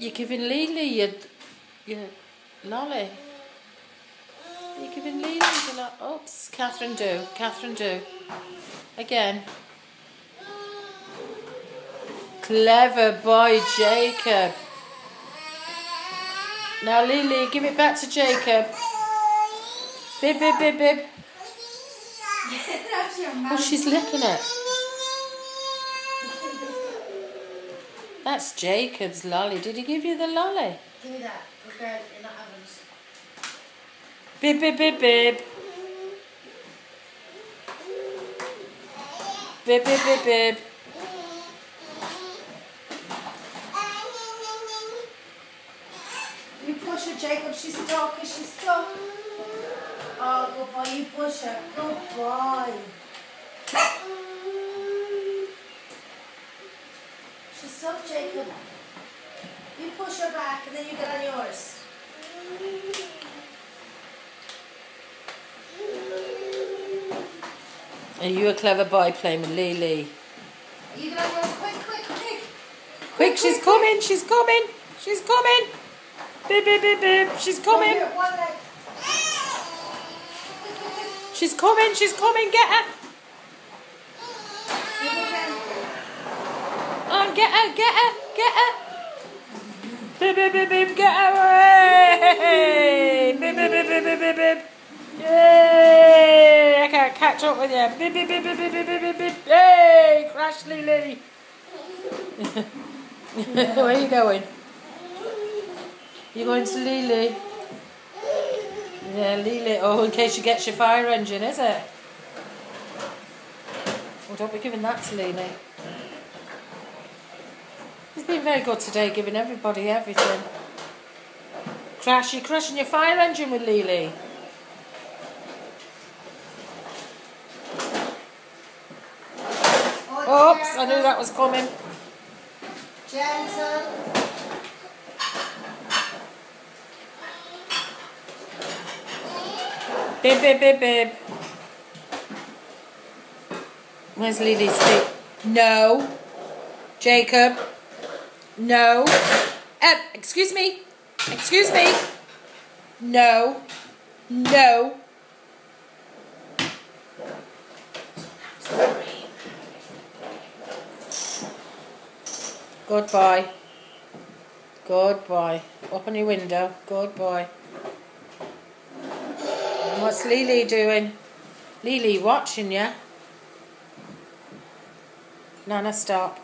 You're giving Lily your lolly. You're giving Lily the lolly. Oops, Catherine do. Catherine do. Again. Clever boy, Jacob. Now Lily, give it back to Jacob. Bib, bib, bib, bib. Oh, she's licking it. That's Jacob's lolly. Did he give you the lolly? Give me that. Regard you're not having it. Bib, bib, bib, bib. Bib, bib, bib, bib. You push her, Jacob. She's stuck. Is she stuck? Oh, good boy. You push her. Good boy. She's stuck, Jacob. You push her back and then you get on yours. Are you a clever boy playing with Lily? You get on yours. Quick, quick, quick. Quick, she's coming. She's coming. She's coming. Bib, bib, bib, bib. She's coming. One leg. She's coming. She's coming. Get her. Oh, get her. Get her. Get her. Bib, bib, bib, bib. Get her. Hey. Bib, bib, bib, bib, bib, bib, bib. Yay! I can't catch up with you. Bib, bib, bib, bib, bib, bib, bib, bib. Hey! Crash, Lily. Where are you going? You going to Lily? Yeah, Lily. Oh, in case you get your fire engine, is it? Well, don't be giving that to Lily. He's been very good today, giving everybody everything. Crash, you're crashing your fire engine with Lily. Oops, I knew that was coming. Gentle. Bib, bib, bib, bib. Where's Lily's feet? No. Jacob. No. Excuse me. Excuse me. No. No. Good boy. Good boy. Open your window. Good boy. What's Lily doing? Lily watching you. Nana, stop.